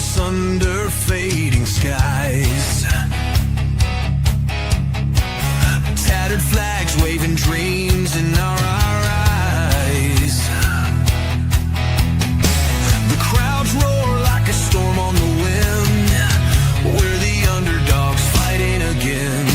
dance under fading skies. Tattered flags waving dreams in our eyes. The crowds roar like a storm on the wind. We're the underdogs fighting again.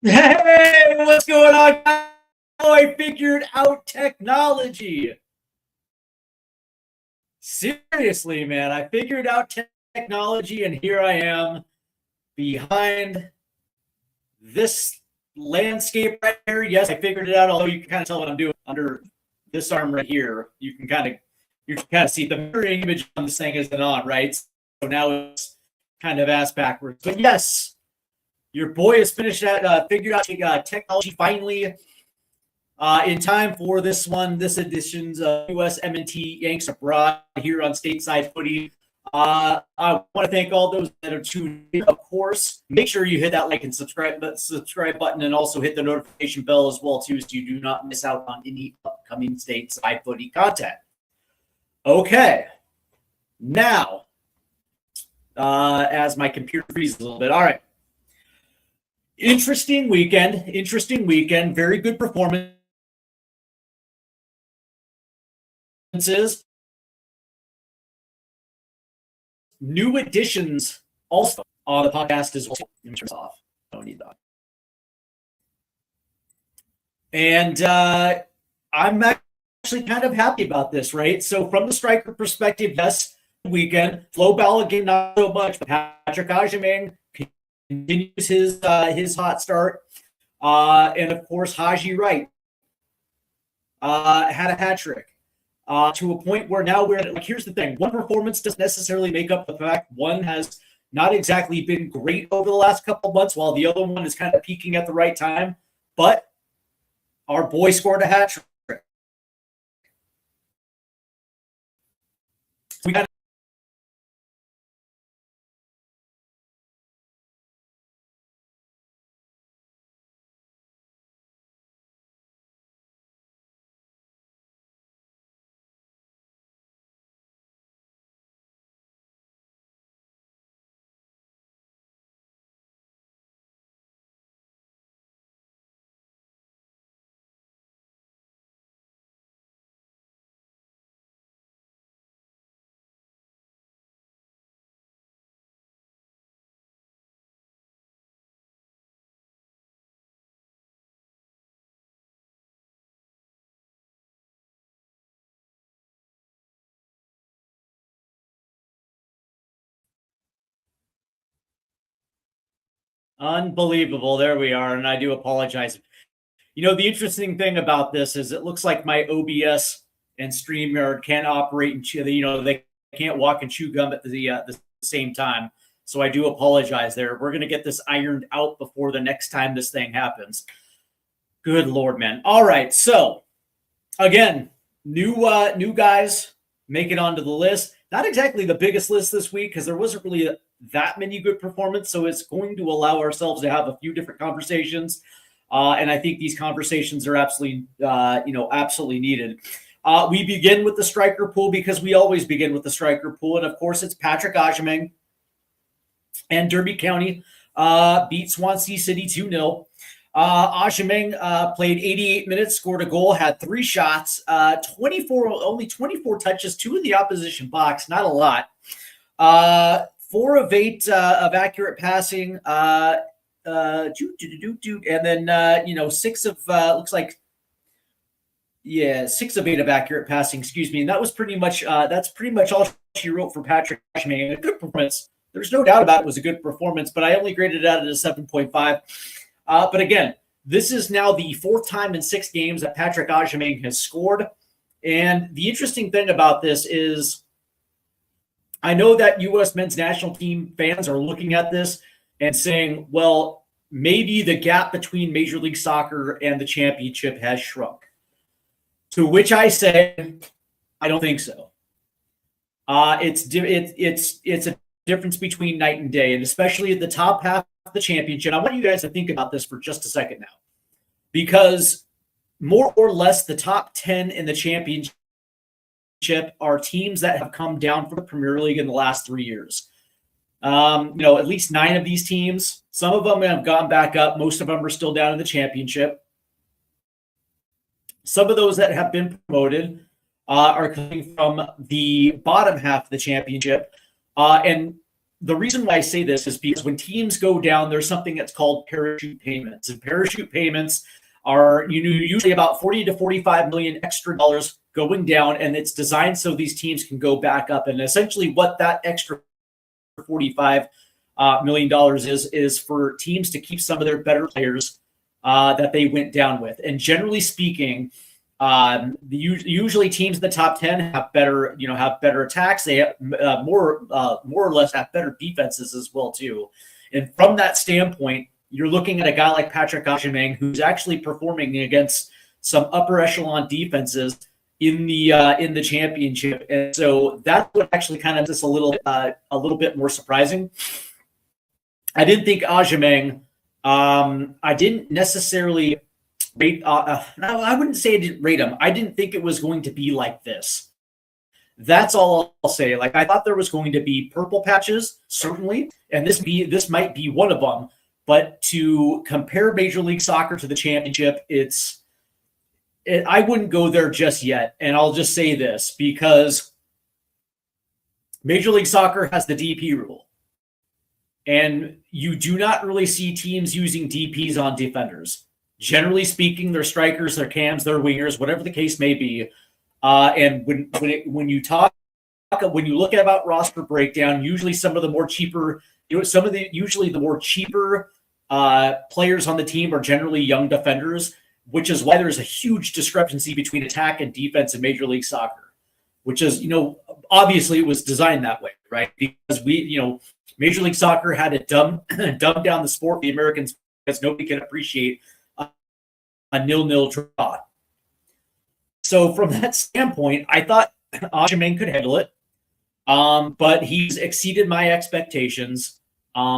Hey, what's going on? I figured out technology. Seriously, man, I figured out technology, and here I am behind this landscape right here. Yes, I figured it out, although you can kind of tell what I'm doing under this arm right here. You can kind of see the mirroring image on this thing isn't on, right? So now it's kind of ass backwards. But yes, your boy has finished that, figured out technology finally in time for this edition's USMNT Yanks Abroad here on Stateside Footy. I want to thank all those that are tuned in. Of course, make sure you hit that like and subscribe button, and also hit the notification bell as well too, so you do not miss out on any upcoming Stateside Footy content. Okay, now as my computer freezes a little bit. All right. Interesting weekend. Very good performances. New additions also on the podcast as well. Don't need that. And I'm actually kind of happy about this, right? So from the striker perspective, yes, weekend. Flo Balogun, not so much, but Patrick Agyemang continues his hot start. And of course, Haji Wright had a hat trick to a point where now we're like, here's the thing. One performance doesn't necessarily make up the fact one has not exactly been great over the last couple of months, while the other one is kind of peaking at the right time. But our boy scored a hat trick. We got unbelievable. There we are. And I do apologize. You know, the interesting thing about this is it looks like my OBS and StreamYard can't operate and they can't walk and chew gum at the same time. So I do apologize there. We're going to get this ironed out before the next time this thing happens. Good Lord, man. All right. So again, new guys make it onto the list. Not exactly the biggest list this week because there wasn't really that many good performances. So it's going to allow ourselves to have a few different conversations. And I think these conversations are absolutely, absolutely needed. We begin with the striker pool because we always begin with the striker pool. And of course, it's Patrick Agyemang and Derby County beat Swansea City 2-0. Agyemang played 88 minutes, scored a goal, had 3 shots, only 24 touches, 2 in the opposition box, not a lot. 4 of 8 of accurate passing, and then 6 of looks like 6 of 8 of accurate passing. Excuse me, and that was pretty much that's pretty much all she wrote for Patrick Agyemang. A good performance. There's no doubt about it was a good performance, but I only graded it out at a 7.5. But again, this is now the 4th time in 6 games that Patrick Agyemang has scored. And the interesting thing about this is I know that U.S. men's national team fans are looking at this and saying, well, maybe the gap between Major League Soccer and the championship has shrunk. To which I say, I don't think so. It's a difference between night and day, and especially at the top half of the championship. I want you guys to think about this for just a second now, because more or less the top 10 in the championship are teams that have come down from the Premier League in the last 3 years. At least 9 of these teams, some of them have gone back up. Most of them are still down in the championship. Some of those that have been promoted are coming from the bottom half of the championship. And the reason why I say this is because when teams go down, there's something that's called parachute payments. And parachute payments are usually about 40 to 45 million extra dollars going down, and it's designed so these teams can go back up. And essentially what that extra $45 million is for teams to keep some of their better players that they went down with. And generally speaking, usually teams in the top 10 have better attacks. They have, more or less have better defenses as well too. And from that standpoint, you're looking at a guy like Patrick Agyemang, who's actually performing against some upper echelon defenses in the championship. And so that's what actually kind of just a little bit more surprising. I didn't think Agyemang. I didn't necessarily rate. No, I wouldn't say I didn't rate him. I didn't think it was going to be like this. That's all I'll say. Like, I thought there was going to be purple patches, certainly, and this might be one of them. But to compare Major League Soccer to the championship, I wouldn't go there just yet. And I'll just say this, because Major League Soccer has the DP rule. And you do not really see teams using DPs on defenders. Generally speaking, they're strikers, they're cams, they're wingers, whatever the case may be. And when you look at about roster breakdown, usually some of the more cheaper, usually the more cheaper players on the team are generally young defenders, which is why there's a huge discrepancy between attack and defense in Major League Soccer, which is, obviously it was designed that way, right? Because Major League Soccer had to dumb down the sport, the Americans, because nobody can appreciate a 0-0 draw. So from that standpoint, I thought Agyemang could handle it, but he's exceeded my expectations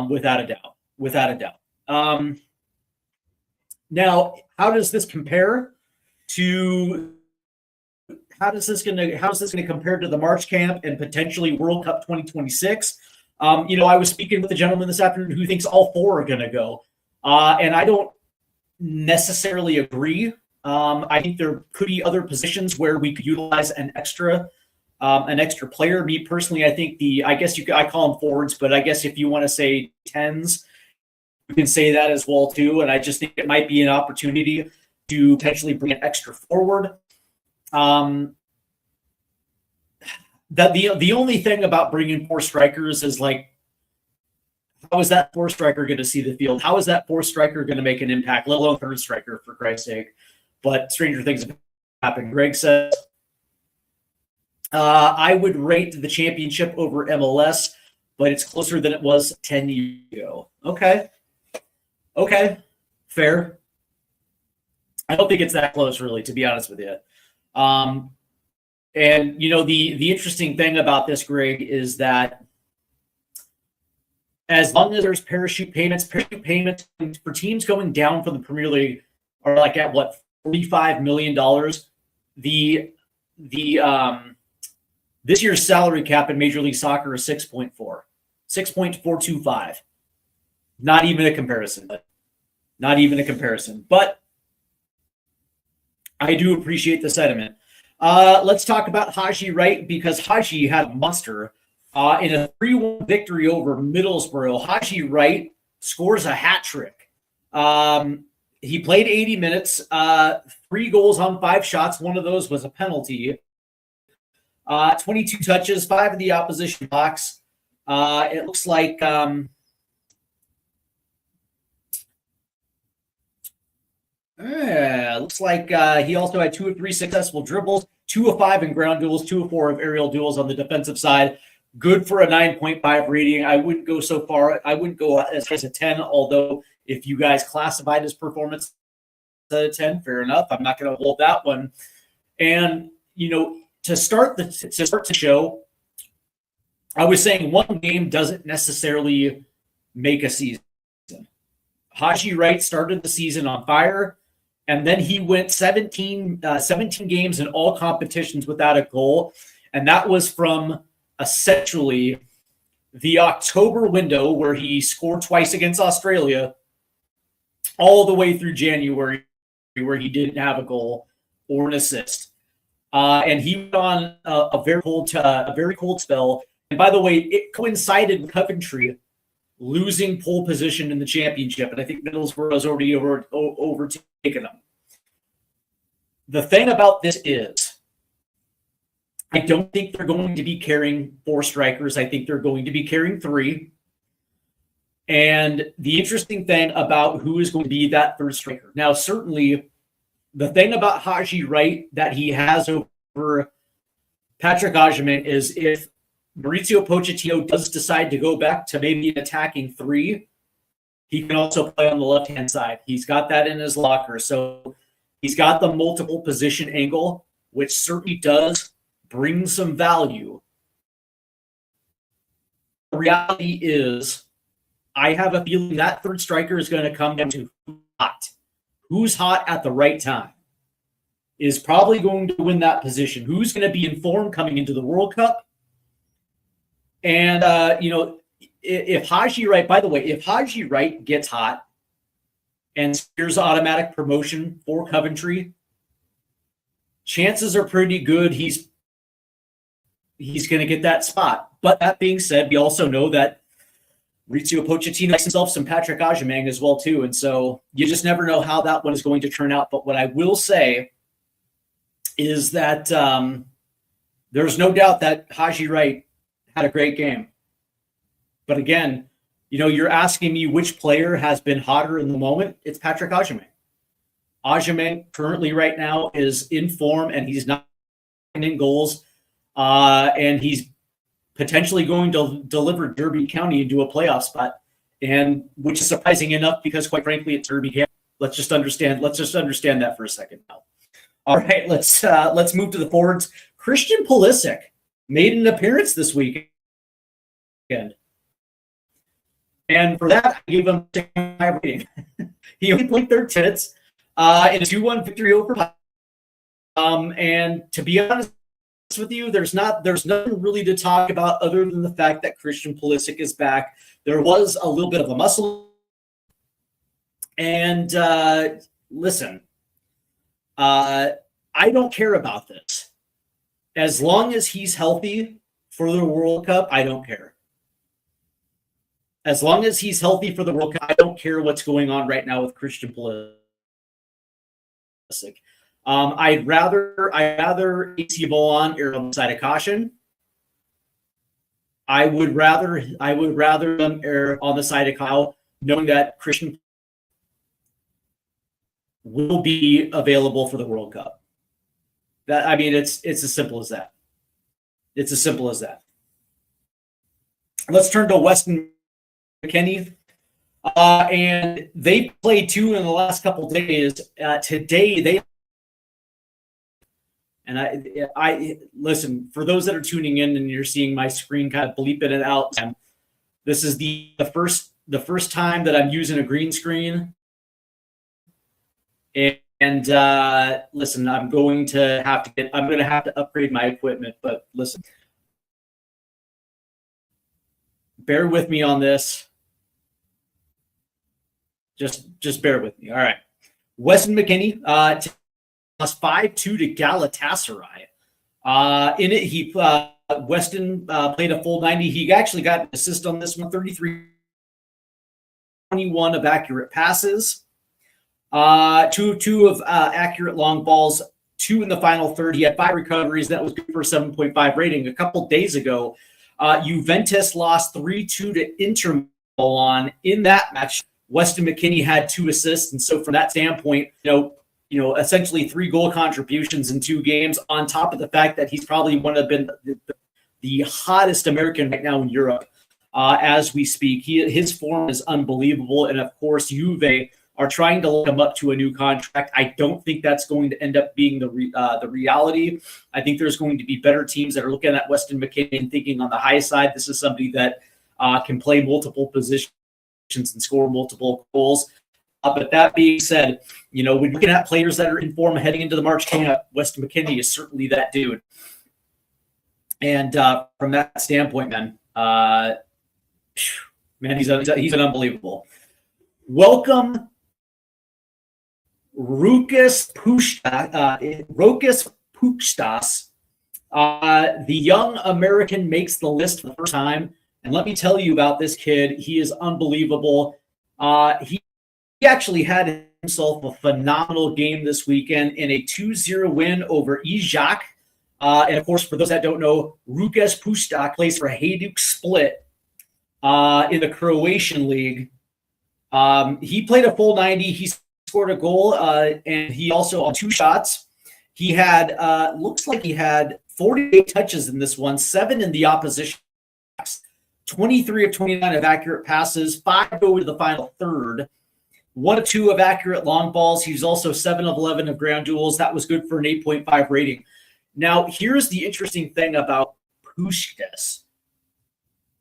without a doubt. Now, how does this compare to? How is this going to compare to the March camp and potentially World Cup 2026? I was speaking with a gentleman this afternoon who thinks all 4 are going to go, and I don't necessarily agree. I think there could be other positions where we could utilize an extra player. Me personally, I think I call them forwards, but I guess if you want to say 10s, you can say that as well too. And I just think it might be an opportunity to potentially bring an extra forward. That the only thing about bringing 4 strikers is, like, how is that 4th striker going to see the field? How is that 4th striker going to make an impact, let alone 3rd striker, for Christ's sake? But stranger things have happened. Greg says, I would rate the championship over MLS, but it's closer than it was 10 years ago. Okay. Fair. I don't think it's that close, really, to be honest with you. And the interesting thing about this, Greg, is that as long as there's parachute payments for teams going down from the Premier League are like at what, $45 million. The this year's salary cap in Major League Soccer is 6.425. Not even a comparison. But I do appreciate the sentiment. Let's talk about Haji Wright, because Haji had a monster in a 3-1 victory over Middlesbrough. Haji Wright scores a hat trick. He played 80 minutes, 3 goals on 5 shots. One of those was a penalty. 22 touches, 5 in the opposition box. It looks like he also had 2 of 3 successful dribbles, 2 of 5 in ground duels, 2 of 4 of aerial duels on the defensive side. Good for a 9.5 rating. I wouldn't go so far. I wouldn't go as high as a 10, although if you guys classified his performance as a 10, fair enough. I'm not going to hold that one. And, to start the show, I was saying one game doesn't necessarily make a season. Haji Wright started the season on fire, and then he went 17 games in all competitions without a goal, and that was from essentially the October window where he scored twice against Australia all the way through January where he didn't have a goal or an assist. And he went on a very cold spell. And by the way, it coincided with Coventry losing pole position in the championship. And I think Middlesbrough has already overtaken them. The thing about this is, I don't think they're going to be carrying 4 strikers. I think they're going to be carrying 3. And the interesting thing about who is going to be that third striker. Now, certainly, the thing about Haji Wright that he has over Patrick Agyemang is if Mauricio Pochettino does decide to go back to maybe an attacking 3, he can also play on the left-hand side. He's got that in his locker. So he's got the multiple position angle, which certainly does bring some value. The reality is, I have a feeling that third striker is going to come down to who's hot at the right time is probably going to win that position. Who's going to be in form coming into the World Cup? And, if Haji Wright, by the way, if Haji Wright gets hot and secures automatic promotion for Coventry, chances are pretty good he's going to get that spot. But that being said, we also know that Mauricio Pochettino likes himself some Patrick Agyemang as well, too. And so you just never know how that one is going to turn out. But what I will say is that there's no doubt that Haji Wright had a great game. But again, you're asking me which player has been hotter in the moment. It's Patrick Agyemang. Agyemang currently right now is in form, and he's not in goals. And he's potentially going to deliver Derby County into a playoff spot, and which is surprising enough because, quite frankly, it's Derby County. Let's just understand that for a second now. All right, let's move to the forwards. Christian Pulisic made an appearance this weekend, and for that, I gave him a high rating. He only played 13 minutes in a 2-1 victory over. And to be honest with you, there's nothing really to talk about other than the fact that Christian Pulisic is back. There was a little bit of a muscle, and listen, I don't care about this. As long as he's healthy for the World Cup, I don't care. As long as he's healthy for the World Cup, I don't care what's going on right now with Christian Pulisic. I'd rather AC Bolan err on the side of caution. I would rather them err on the side of Kyle, knowing that Christian will be available for the World Cup. It's as simple as that. It's as simple as that. Let's turn to Wes McKennie. And they played 2 in the last couple days. Today, they And I listen, for those that are tuning in and you're seeing my screen kind of bleep in and out, this is the first time that I'm using a green screen. And listen, I'm going to have to upgrade my equipment, but listen, bear with me on this. Just bear with me. All right. Wes McKennie, plus 5-2 to Galatasaray. In it, Weston played a full 90. He actually got an assist on this one, 33-21 of accurate passes. Two of accurate long balls, 2 in the final third. He had 5 recoveries. That was good for a 7.5 rating. A couple days ago, Juventus lost 3-2 to Inter Milan. In that match, Weston McKennie had 2 assists. And so from that standpoint, essentially 3 goal contributions in 2 games, on top of the fact that he's probably the hottest American right now in Europe as we speak. His form is unbelievable. And of course, Juve are trying to look him up to a new contract. I don't think that's going to end up being the reality. I think there's going to be better teams that are looking at Weston McKennie and thinking on the high side, this is somebody that can play multiple positions and score multiple goals. But that being said, when looking at players that are in form heading into the March camp, Weston McKennie is certainly that dude. And from that standpoint, man, he's an unbelievable. Welcome, Rokas Pukstas. The young American makes the list for the first time. And let me tell you about this kid. He is unbelievable. He actually had himself a phenomenal game this weekend in a 2-0 win over Agyemang. And of course, for those that don't know, Rokas Pukstas plays for Hajduk Split in the Croatian league. He played a full 90. He scored a goal, and he also on 2 shots. He had looks like he had 48 touches in this one, 7 in the opposition. 23 of 29 of accurate passes, 5 over to the final third, 1 of 2 of accurate long balls. He's also 7 of 11 of ground duels. That was good for an 8.5 rating. Now, here's the interesting thing about Pukstas.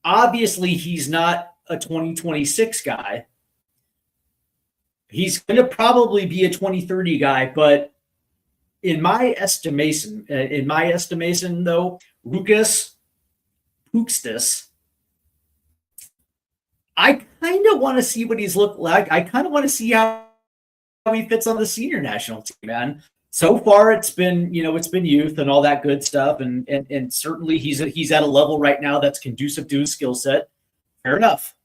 Obviously, he's not a 2026 guy. He's going to probably be a 2030 guy, but in my estimation, though, Rokas Pukstas, I kind of want to see what he's looked like. I kind of want to see how he fits on the senior national team, man. So far, it's been youth and all that good stuff, and certainly he's at a level right now that's conducive to his skill set. Fair enough,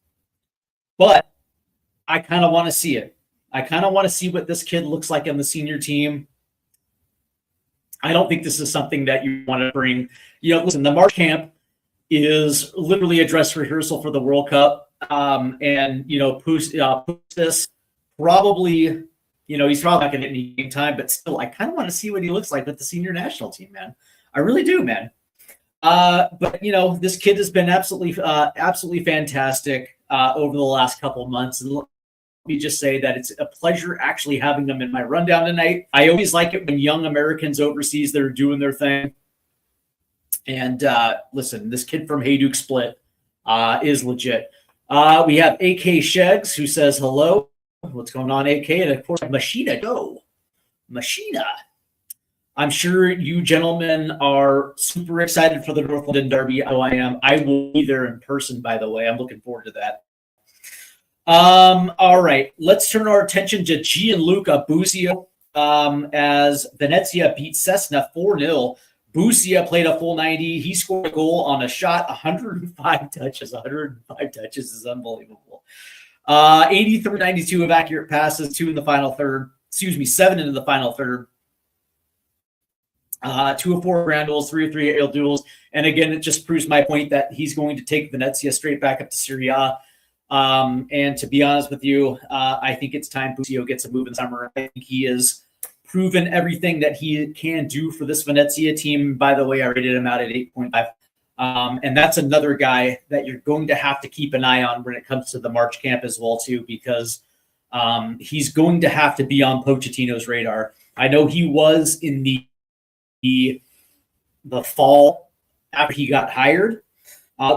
but I kind of want to see it. I kind of want to see what this kid looks like on the senior team. I don't think this is something that you want to bring. Listen, the March camp is literally a dress rehearsal for the World Cup. Pukstas probably, he's probably not going to get any game time, but still, I kind of want to see what he looks like with the senior national team, man. I really do, man. But this kid has been absolutely fantastic over the last couple of months. And let me just say that it's a pleasure actually having them in my rundown tonight. I always like it when young Americans overseas that are doing their thing. And listen, this kid from Hajduk Split is legit. We have AK Shegs who says hello. What's going on, AK? And of course, Machina Go. Machina. I'm sure you gentlemen are super excited for the North London Derby. Oh, I am. I will be there in person, by the way. I'm looking forward to that. All right. Let's turn our attention to Gianluca Busio as Venezia beat Cessna 4-0. Busio played a full 90. He scored a goal on a shot, 105 touches. 105 touches is unbelievable. 83-92 of accurate passes, 2 in the final third. 7 into the final third. 2 of 4 ground duels, 3 of 3 aerial duels. And again, it just proves my point that he's going to take Venezia straight back up to Serie A. And to be honest with you, I think it's time Busio gets a move in summer. I think he is proven everything that he can do for this Venezia team. By the way, I rated him out at 8.5. And that's another guy that you're going to have to keep an eye on when it comes to the March camp as well, too, because he's going to have to be on Pochettino's radar. I know he was in the the fall after he got hired.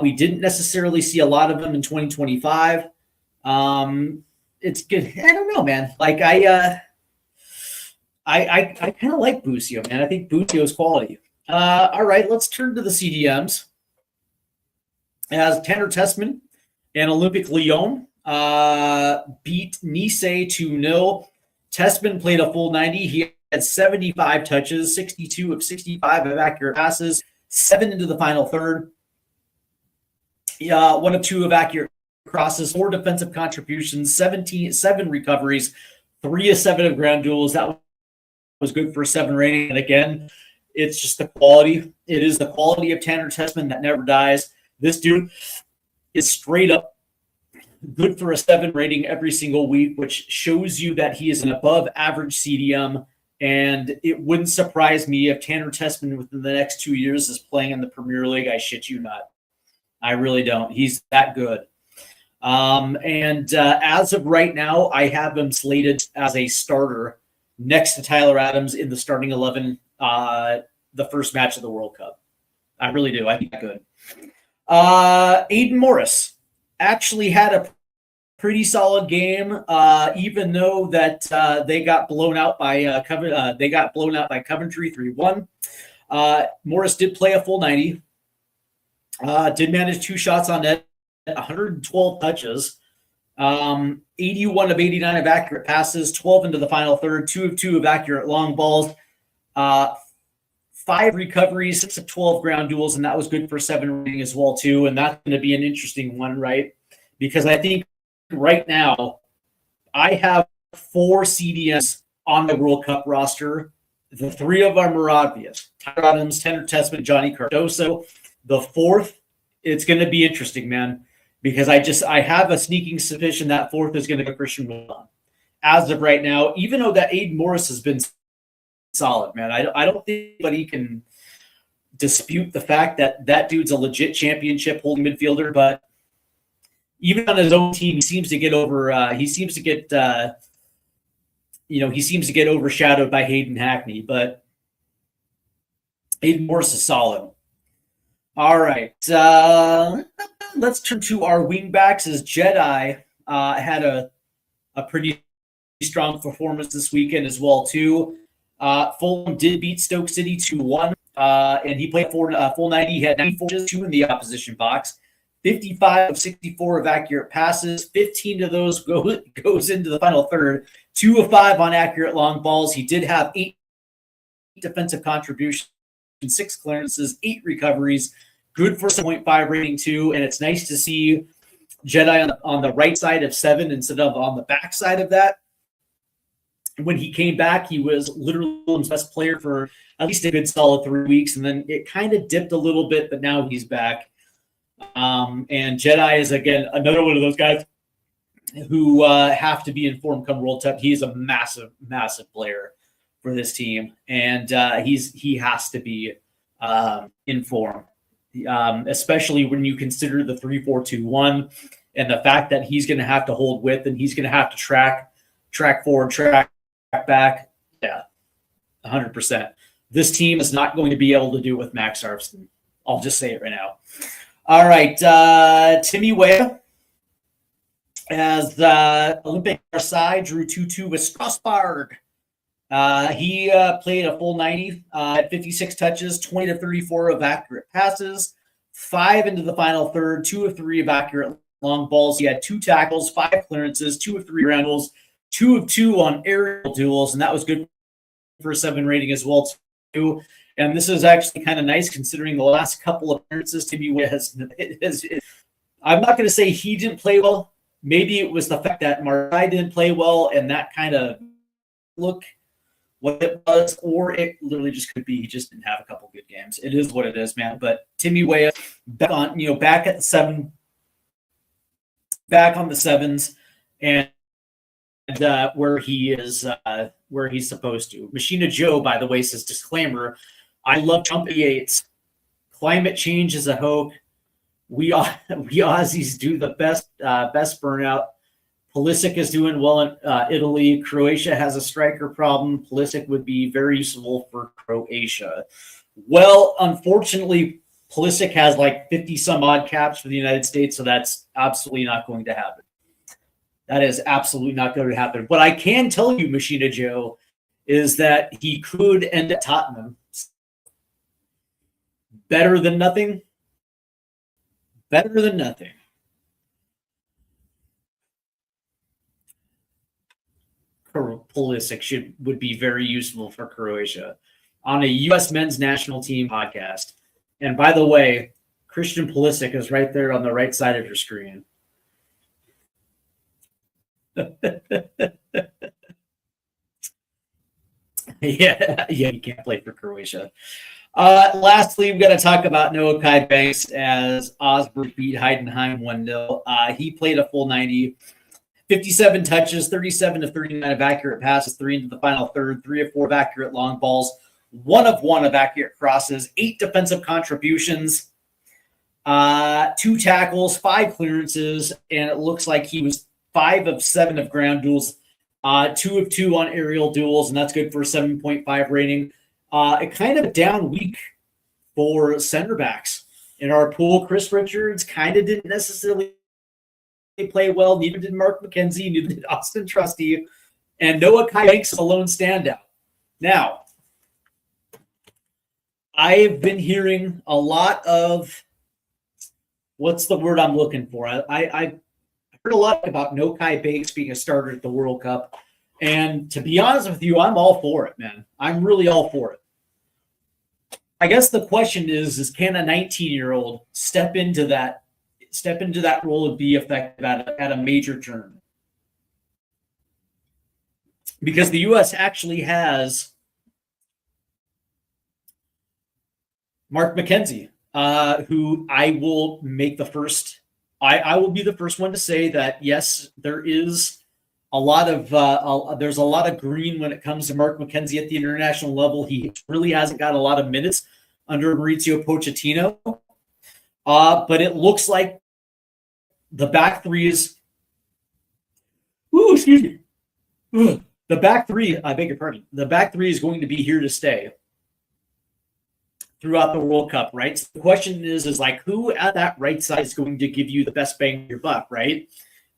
We didn't necessarily see a lot of him in 2025. It's good. I don't know, man. Like I kind of like Busio, man. I think Busio's quality. All right, let's turn to the CDMs. As Tanner Tessman and Olympic Lyon beat Nice 2-0. Tessman played a full 90. He had 75 touches, 62 of 65 of accurate passes, 7 into the final third. 1 of 2 of accurate crosses, 4 defensive contributions, 7 recoveries, 3 of 7 of ground duels. That was good for a 7 rating. And again, it's just the quality. It is the quality of Tanner Tessman that never dies. This dude is straight up good for a 7 rating every single week, which shows you that he is an above average CDM. And it wouldn't surprise me if Tanner Tessman within the next 2 years is playing in the Premier League. I shit you not. I really don't. He's that good. As of right now, I have him slated as a starter next to Tyler Adams in the starting 11, the first match of the World Cup. I really do. I think that's good. Aiden Morris actually had a pretty solid game, even though that they got blown out by Coventry 3-1. Morris did play a full 90. Did manage 2 shots on net, 112 touches, 81 of 89 of accurate passes, 12 into the final third, 2 of 2 of accurate long balls, 5 recoveries, 6 of 12 ground duels, and that was good for 7 rating as well too. And that's going to be an interesting one, right? Because I think right now I have 4 CDMs on the World Cup roster. The 3 of them are obvious: Tyler Adams, Tanner Tessman, Johnny Cardoso. The 4th, it's going to be interesting, man, because I have a sneaking suspicion that 4th is going to go Christian Milan. As of right now, even though that Aiden Morris has been solid, man, I don't think anybody can dispute the fact that that dude's a legit championship holding midfielder. But even on his own team, he seems to get overshadowed by Hayden Hackney. But Aiden Morris is solid. All right, let's turn to our wingbacks. As Jedi had a pretty strong performance this weekend as well too. Fulham did beat Stoke City 2-1, and he played full 90. He had 94 touches, 2 in the opposition box, 55 of 64 of accurate passes. 15 of those goes into the final third. 2 of 5 on accurate long balls. He did have 8 defensive contributions, 6 clearances, 8 recoveries, good for 7.5 rating too. And it's nice to see Jedi on the right side of 7 instead of on the back side of that. When he came back, he was literally the best player for at least a good solid 3 weeks. And then it kind of dipped a little bit, but now he's back. And Jedi is, again, another one of those guys who have to be in form come World Cup. He is a massive, massive player for this team, and he has to be in form, especially when you consider the 3-4-2-1 and the fact that he's going to have to hold width and he's going to have to track forward, track back. Yeah, 100%. This team is not going to be able to do with Max Armstrong. I'll just say it right now. All right, Timmy Weah, as Olympic Marseille drew 2-2 with Strasbourg. He played a full 90, had 56 touches, 20 to 34 of accurate passes, 5 into the final third, 2 of 3 of accurate long balls. He had 2 tackles, 5 clearances, 2 of 3 ground duels, 2 of 2 on aerial duels, and that was good for a 7 rating as well too. And this is actually kind of nice considering the last couple of appearances Timmy Weah has. I'm not going to say he didn't play well. Maybe it was the fact that Marseille didn't play well, and that kind of look what it was, or it literally just could be he just didn't have a couple good games. It is what it is, man. But Timmy Weah back at the 7, back on the 7s, and where he is, where he's supposed to. Machina Joe, by the way, says disclaimer: I love Trump 88s. Climate change is a hoax. We Aussies do the best burnout Pulisic is doing well in Italy. Croatia has a striker problem. Pulisic would be very useful for Croatia. Well, unfortunately, Pulisic has like 50 some odd caps for the United States, so that's absolutely not going to happen. That is absolutely not going to happen. What I can tell you, Machina Joe, is that he could end at Tottenham. Better than nothing. Better than nothing. Pulisic would be very useful for Croatia on a U.S. men's national team podcast. And by the way, Christian Pulisic is right there on the right side of your screen. yeah, he can't play for Croatia. Lastly, we've got to talk about Noah Kai Banks as Osberg beat Heidenheim 1-0. He played a full 90. 57 touches, 37 of 39 of accurate passes, 3 into the final third, 3 of 4 of accurate long balls, 1 of 1 of accurate crosses, 8 defensive contributions, 2 tackles, 5 clearances, and it looks like he was 5 of 7 of ground duels, 2 of 2 on aerial duels, and that's good for a 7.5 rating. A kind of a down week for center backs in our pool. Chris Richards kind of didn't necessarily play well. Neither did Mark McKenzie. Neither did Austin Trusty. And Noah Kai Banks is a lone standout. Now, I've been hearing a lot of what's the word I'm looking for? I heard a lot about Noah Kai Banks being a starter at the World Cup. And to be honest with you, I'm all for it, man. I'm really all for it. I guess the question is can a 19-year-old step into that role and be effective at a major tournament? Because the U.S. actually has Mark McKenzie, who I will make the first. I will be the first one to say that yes, there is a lot of there's a lot of green when it comes to Mark McKenzie at the international level. He really hasn't got a lot of minutes under Mauricio Pochettino, but it looks like the back three is. Ooh, excuse me. The back three, I beg your pardon. The back three is going to be here to stay throughout the World Cup, right? So the question is like who at that right side is going to give you the best bang for your buck, right?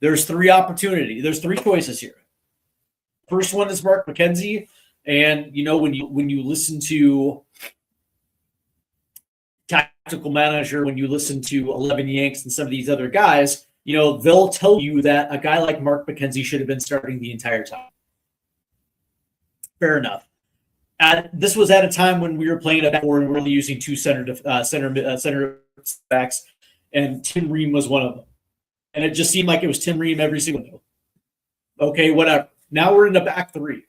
There's 3 opportunities. There's 3 choices here. First one is Mark McKenzie, and you know when you listen to Tactical Manager, when you listen to 11 Yanks and some of these other guys, you know they'll tell you that a guy like Mark McKenzie should have been starting the entire time. Fair enough. This was at a time when we were playing a back four and we were only using 2 center backs, and Tim Ream was one of them. And it just seemed like it was Tim Ream every single day. Okay, whatever. Now we're in the back 3.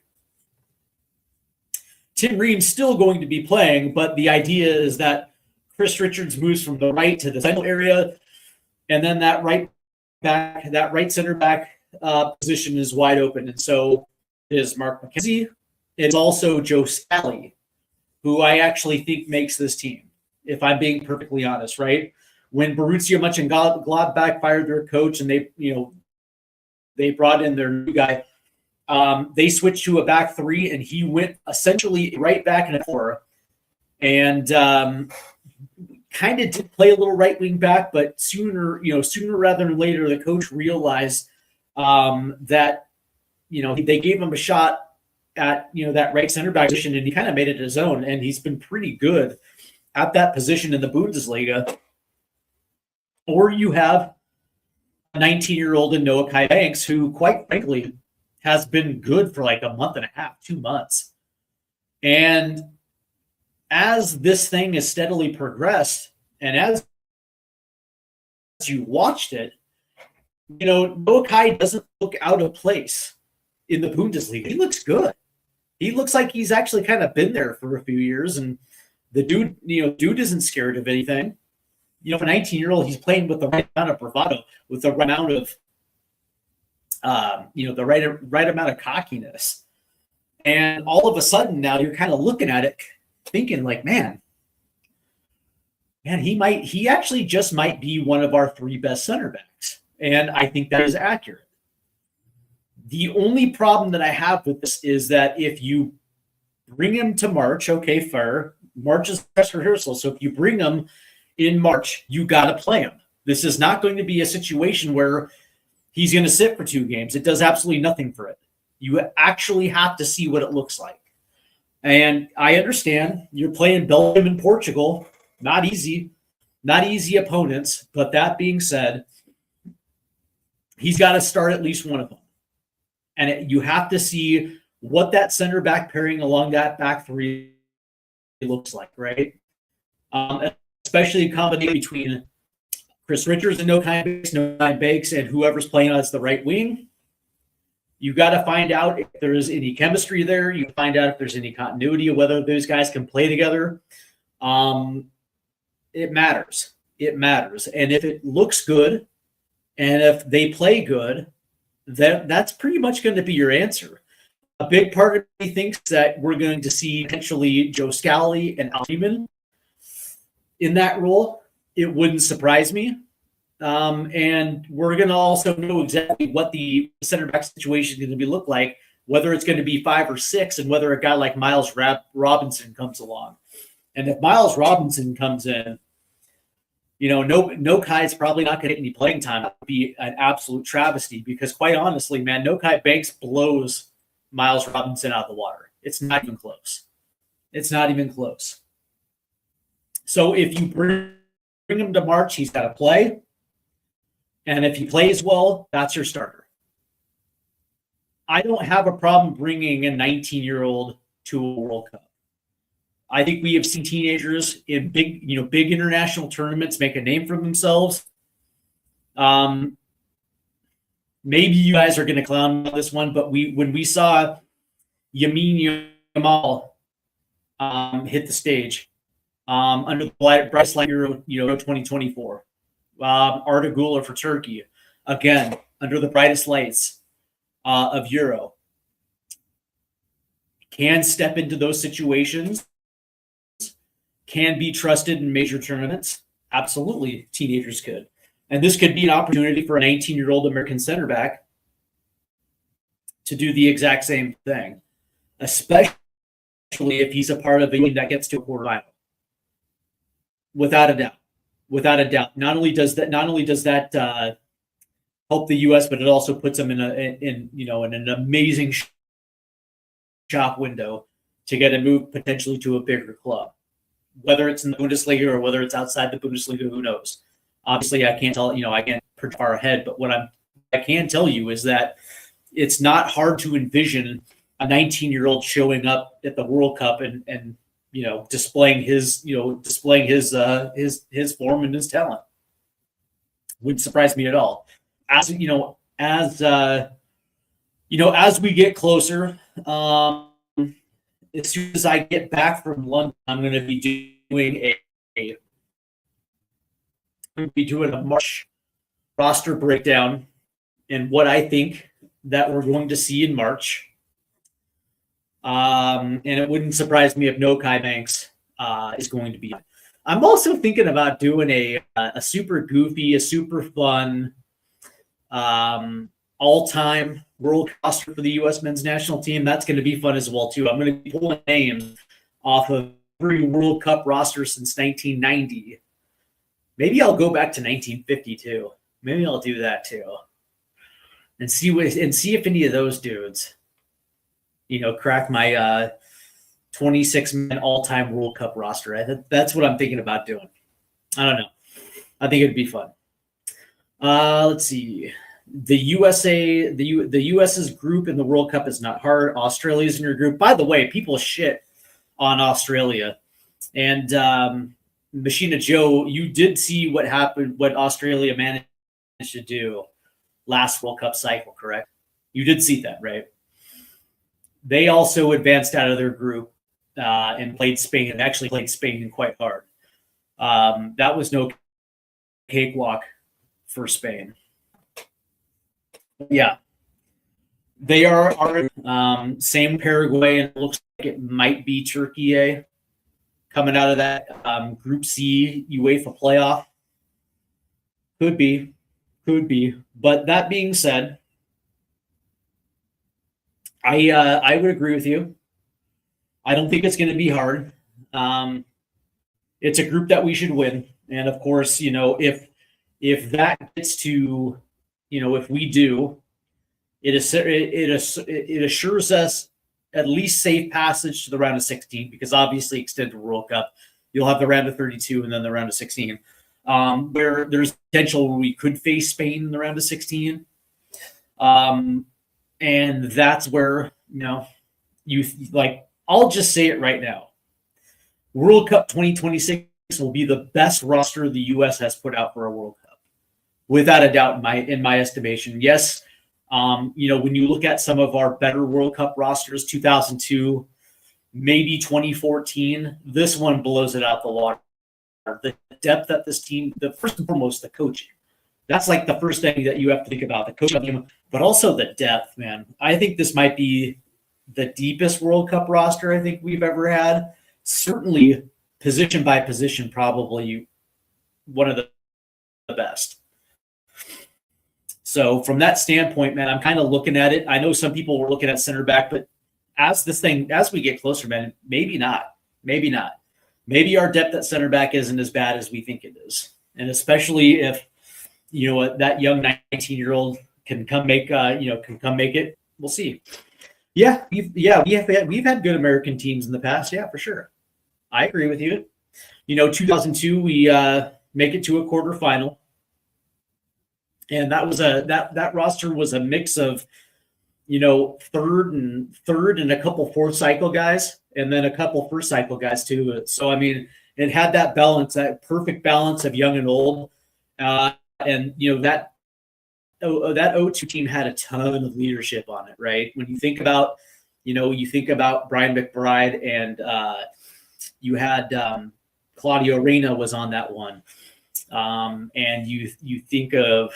Tim Ream's still going to be playing, but the idea is that Chris Richards moves from the right to the central area, and then that right center back position is wide open. And so is Mark McKenzie. It's also Joe Scally, who I actually think makes this team, if I'm being perfectly honest, right? When Borussia Mönchengladbach fired their coach and they brought in their new guy, they switched to a back 3, and he went essentially right back in a 4, and kind of did play a little right wing back, but sooner rather than later, the coach realized that they gave him a shot at that right center back position, and he kind of made it his own, and he's been pretty good at that position in the Bundesliga. Or you have a 19-year-old in Noah Kai Banks, who, quite frankly, has been good for like a month and a half, 2 months. And as this thing has steadily progressed, and as you watched it, Noah Kai doesn't look out of place in the Bundesliga. He looks good. He looks like he's actually kind of been there for a few years, and the dude isn't scared of anything. For a 19-year-old, he's playing with the right amount of bravado, with the right amount of, the right amount of cockiness. And all of a sudden now you're kind of looking at it thinking like, man, he actually just might be one of our 3 best center backs. And I think that is accurate. The only problem that I have with this is that if you bring him to March, okay, fair. March is dress rehearsal. So if you bring him in March, you got to play him. This is not going to be a situation where he's going to sit for 2 games. It does absolutely nothing for it. You actually have to see what it looks like. And I understand you're playing Belgium and Portugal. Not easy opponents. But that being said, he's got to start at least one of them. And you have to see what that center back pairing along that back three looks like, right? Especially a combination between Chris Richards and No Bakes, and whoever's playing as the right wing. You got to find out if there is any chemistry there. You find out if there's any continuity of whether those guys can play together. It matters. It matters. And if it looks good and if they play good, that's pretty much going to be your answer. A big part of me thinks that we're going to see potentially Joe Scally and Agyemang in that role. It wouldn't surprise me. And we're going to also know exactly what the center back situation is going to look like, whether it's going to be 5 or 6, and whether a guy like Miles Robinson comes along. And if Miles Robinson comes in, no Kai's probably not going to get any playing time. That would be an absolute travesty because, quite honestly, man, No Kai Banks blows Miles Robinson out of the water. It's not even close. It's not even close. So if you bring him to March, he's got to play. And if he plays well, that's your starter. I don't have a problem bringing a 19-year-old to a World Cup. I think we have seen teenagers in big international tournaments make a name for themselves. Maybe you guys are going to clown this one, but when we saw Lamine Yamal hit the stage under the brightest light Euro 2024, Arda Güler for Turkey, again under the brightest lights of Euro, can step into those situations. Can be trusted in major tournaments. Absolutely, teenagers could. And this could be an opportunity for a 19-year-old American center back to do the exact same thing, especially if he's a part of a team that gets to a quarterfinal. Without a doubt. Without a doubt. Not only does that help the U.S., but it also puts them in an amazing shop window to get a move potentially to a bigger club. Whether it's in the Bundesliga or whether it's outside the Bundesliga, who knows? Obviously, I can't tell. I can't predict far ahead. But what I can tell you is that it's not hard to envision a 19-year-old showing up at the World Cup and displaying his form and his talent. Wouldn't surprise me at all. As we get closer. As soon as I get back from London, I'm going to be doing a March roster breakdown and what I think that we're going to see in March. And it wouldn't surprise me if No Kai Banks is going to be. I'm also thinking about doing a super goofy, a super fun, all-time world roster for the U.S. men's national team. That's going to be fun as well, too. I'm going to be pulling names off of every World Cup roster since 1990. Maybe I'll go back to 1952. Maybe I'll do that, too. And see if any of those dudes, crack my 26-man all-time World Cup roster. That's what I'm thinking about doing. I don't know. I think it'd be fun. Let's see. The US's group in the World Cup is not hard. Australia's in your group. By the way, people shit on Australia. And Machina Joe, you did see what happened, what Australia managed to do last World Cup cycle, correct? You did see that, right? They also advanced out of their group and played Spain, and actually played Spain quite hard. That was no cakewalk for Spain. Yeah, they are same Paraguay, and it looks like it might be Turkey coming out of that Group C UEFA playoff. Could be. But that being said, I would agree with you. I don't think it's going to be hard. It's a group that we should win, and of course, if that gets to, if we do, it assures us at least safe passage to the round of 16, because obviously extended World Cup, you'll have the round of 32 and then the round of 16, where there's potential where we could face Spain in the round of 16. And that's where, I'll just say it right now. World Cup 2026 will be the best roster the U.S. has put out for a World Cup, without a doubt, in my estimation. Yes, when you look at some of our better World Cup rosters, 2002, maybe 2014, this one blows it out the water. The depth that this team, first and foremost, the coaching. That's like the first thing that you have to think about, the coaching, but also the depth, man. I think this might be the deepest World Cup roster I think we've ever had. Certainly, position by position, probably one of the best. So from that standpoint, man, I'm kind of looking at it. I know some people were looking at center back, but as we get closer, man, maybe not. Maybe our depth at center back isn't as bad as we think it is. And especially if, that young 19-year-old can come make it. We'll see. Yeah, we've had good American teams in the past. Yeah, for sure. I agree with you. 2002, we make it to a quarterfinal, and that was that roster was a mix of, third and a couple fourth cycle guys, and then a couple first cycle guys too. So I mean, it had that balance, that perfect balance of young and old, and that 02 team had a ton of leadership on it, right? When you think about, Brian McBride, and you had Claudio Reyna was on that one, and you think of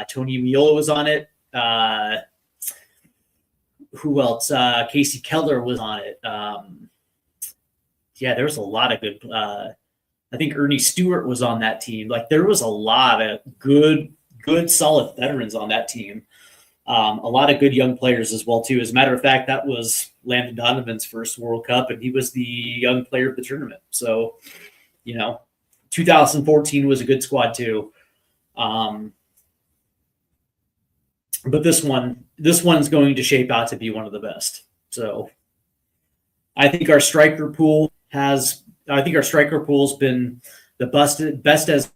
Tony Miola was on it. Who else? Casey Keller was on it. There was a lot of good. I think Ernie Stewart was on that team. Like, there was a lot of good, solid veterans on that team. A lot of good young players as well too. As a matter of fact, that was Landon Donovan's first World Cup, and he was the young player of the tournament. So, 2014 was a good squad too. But this one's going to shape out to be one of the best. So I think our striker pool's been the best as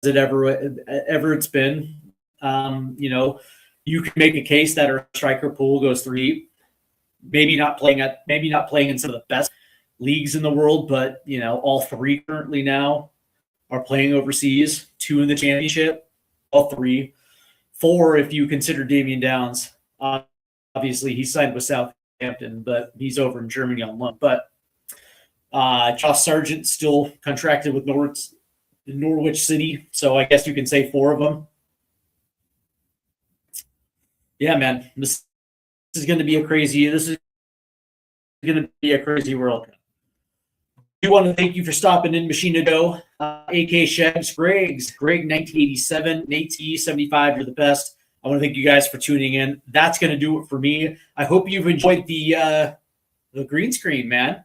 it ever it's been. You can make a case that our striker pool goes 3, maybe not playing in some of the best leagues in the world, but all 3 currently now are playing overseas, 2 in the championship, all 3. 4 if you consider Damian Downs. Obviously, he signed with Southampton, but he's over in Germany on loan. But Josh Sargent still contracted with Norwich City, so I guess you can say 4 of them. Yeah, man, this is going to be a crazy World Cup. We want to thank you for stopping in, Machine to Go, AK Shags, Greg 1987, Nate T 75. You're the best. I want to thank you guys for tuning in. That's going to do it for me. I hope you've enjoyed the green screen, man.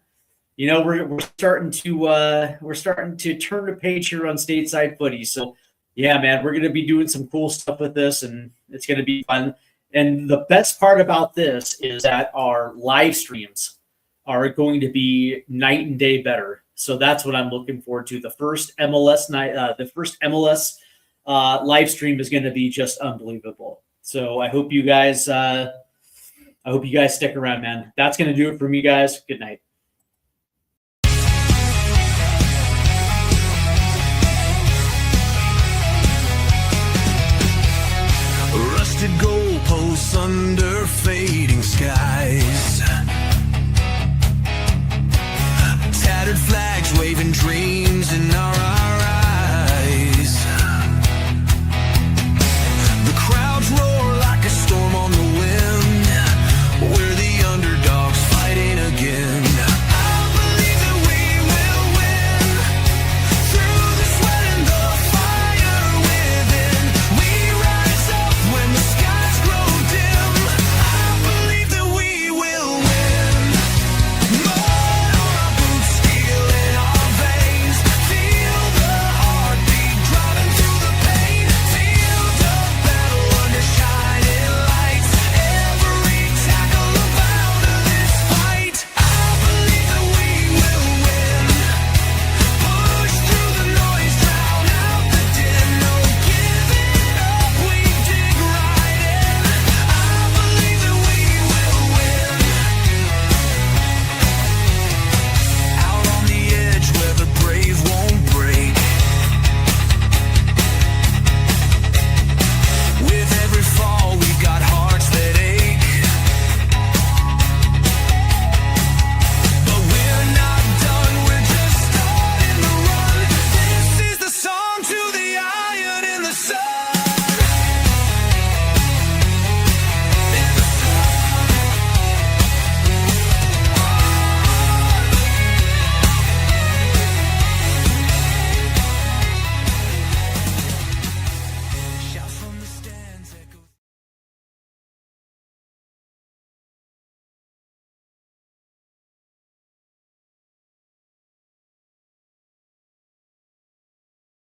We're starting to turn the page here on Stateside Footy. So yeah, man, we're going to be doing some cool stuff with this, and it's going to be fun. And the best part about this is that our live streams are going to be night and day better. So that's what I'm looking forward to. The first MLS live stream is going to be just unbelievable. So I hope you guys stick around, man. That's going to do it for me, guys. Good night. Rusted goalposts under fading skies.